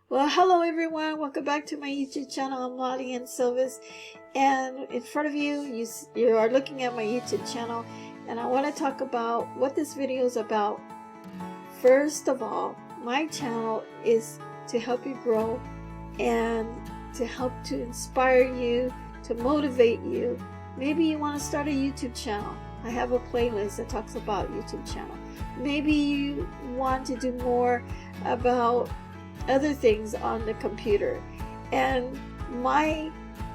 Well, hello everyone, welcome back to my YouTube channel. I'm Laudiaann, and in front of you, you are looking at my YouTube channel, and I want to talk about what this video is about. First of all, my channel is to help you grow and to help to inspire you, to motivate you. Maybe you want to start a YouTube channel. I have a playlist that talks about YouTube channel. Maybe you want to do more about other things on the computer, and my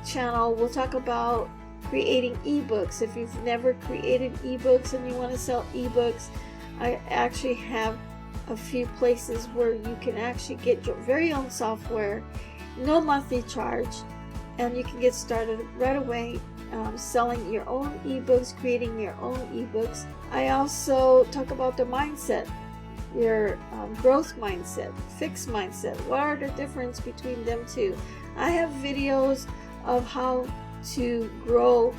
channel will talk about creating ebooks. If you've never created ebooks and you want to sell ebooks, I actually have a few places where you can actually get your very own software, no monthly charge, and you can get started right away selling your own ebooks, creating your own ebooks. I also talk about the mindset, your growth mindset, fixed mindset. What are the difference between them two? I have videos of how to grow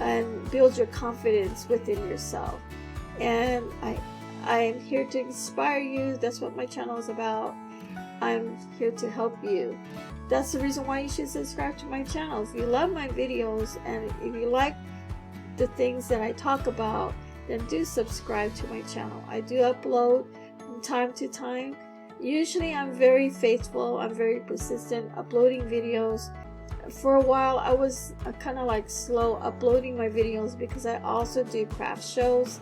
and build your confidence within yourself, and I am here to inspire you. That's what my channel is about. I'm here to help you. That's the reason why you should subscribe to my channel. If you love my videos and if you like the things that I talk about, then do subscribe to my channel. I do upload from time to time. Usually I'm very faithful, I'm very persistent uploading videos. For a while I was kind of like slow uploading my videos because I also do craft shows,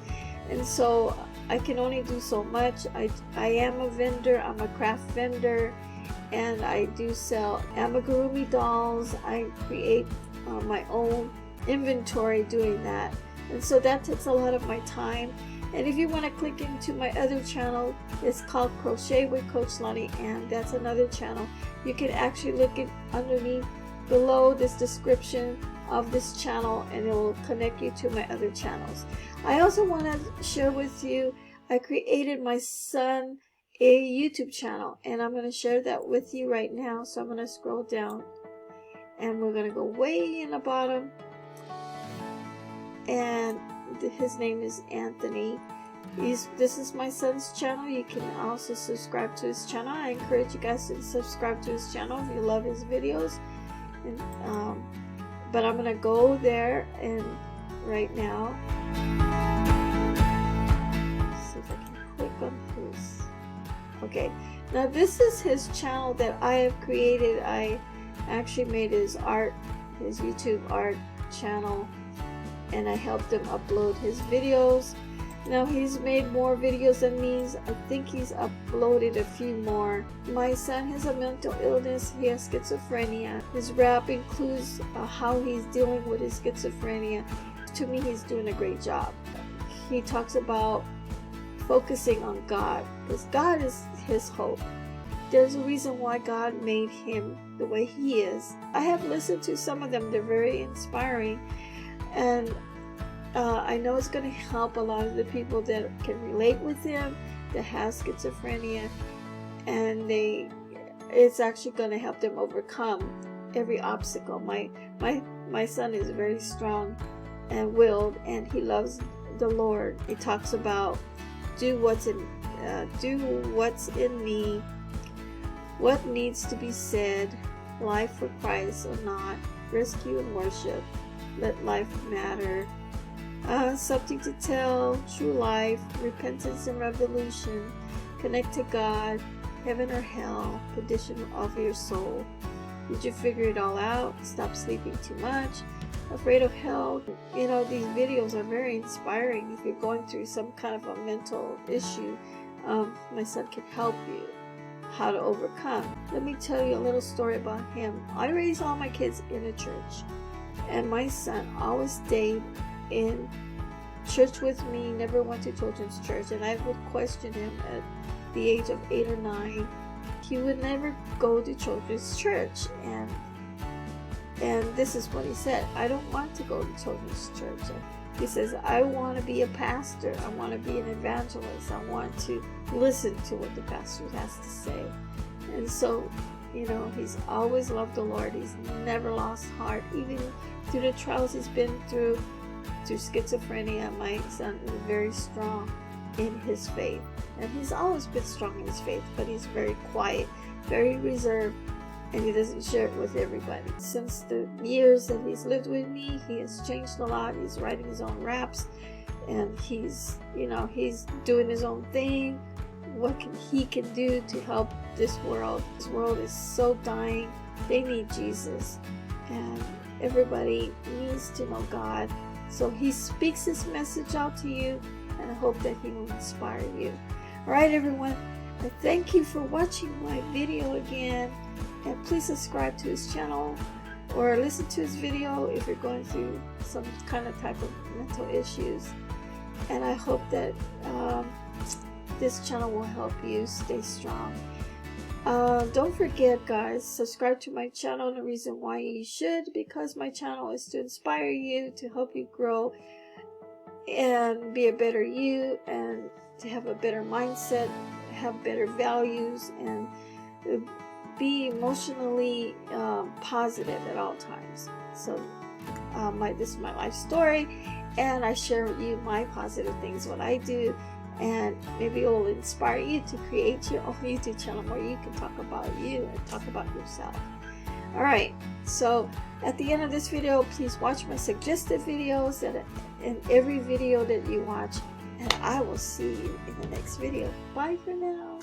and so I can only do so much. I am a vendor, I'm a craft vendor, and I do sell amigurumi dolls. I create my own inventory doing that, and so that takes a lot of my time. And if you want to click into my other channel, it's called Crochet with Coach Laudiaann. That's another channel. You can actually look it underneath below this description of this channel, and it will connect you to my other channels. I also want to share with you, I created my son a YouTube channel, and I'm going to share that with you right now. So I'm going to scroll down, and we're going to go way in the bottom, and his name is Anthony. This is my son's channel. You can also subscribe to his channel. I encourage you guys to subscribe to his channel if you love his videos. And but I'm gonna go there and right now see if I can click on his. Okay, now this is his channel that I have created. I actually made his YouTube art channel, and I helped him upload his videos. Now he's made more videos than me. I think he's uploaded a few more. My son has a mental illness. He has schizophrenia. His rap includes how he's dealing with his schizophrenia. To me, he's doing a great job. He talks about focusing on God, because God is his hope. There's a reason why God made him the way he is. I have listened to some of them. They're very inspiring, and I know it's going to help a lot of the people that can relate with him, that have schizophrenia, and it's actually going to help them overcome every obstacle. My son is very strong and willed, and he loves the Lord. He talks about do what's in me, what needs to be said, life for Christ or not, rescue and worship, let life matter, something to tell, true life, repentance and revolution, connect to God, heaven or hell, condition of your soul. Did you figure it all out? Stop sleeping too much, afraid of hell. You know, these videos are very inspiring. If you're going through some kind of a mental issue, my son can help you how to overcome. Let me tell you a little story about him. I raised all my kids in a church, and my son always stayed in church with me, never went to children's church, and I would question him at the age of 8 or 9. He would never go to children's church, and this is what he said: I don't want to go to children's church. He says, I want to be a pastor, I want to be an evangelist, I want to listen to what the pastor has to say. And so, you know, he's always loved the Lord. He's never lost heart, even through the trials he's been through, through schizophrenia. My son is very strong in his faith, and he's always been strong in his faith, but he's very quiet, very reserved, and he doesn't share it with everybody. Since the years that he's lived with me, he has changed a lot. He's writing his own raps, and he's doing his own thing. What he can do to help this world. This world is so dying. They need Jesus, and everybody needs to know God. So he speaks his message out to you, and I hope that he will inspire you. All right, everyone, I thank you for watching my video again, and please subscribe to his channel or listen to his video if you're going through some kind of type of mental issues. And I hope that this channel will help you stay strong. Don't forget, guys, subscribe to my channel. The reason why you should, because my channel is to inspire you, to help you grow and be a better you, and to have a better mindset, have better values, and be emotionally positive at all times. So this is my life story, and I share with you my positive things, what I do, and maybe it will inspire you to create your own YouTube channel where you can talk about you and talk about yourself. Alright, so at the end of this video, please watch my suggested videos in every video that you watch, and I will see you in the next video. Bye for now.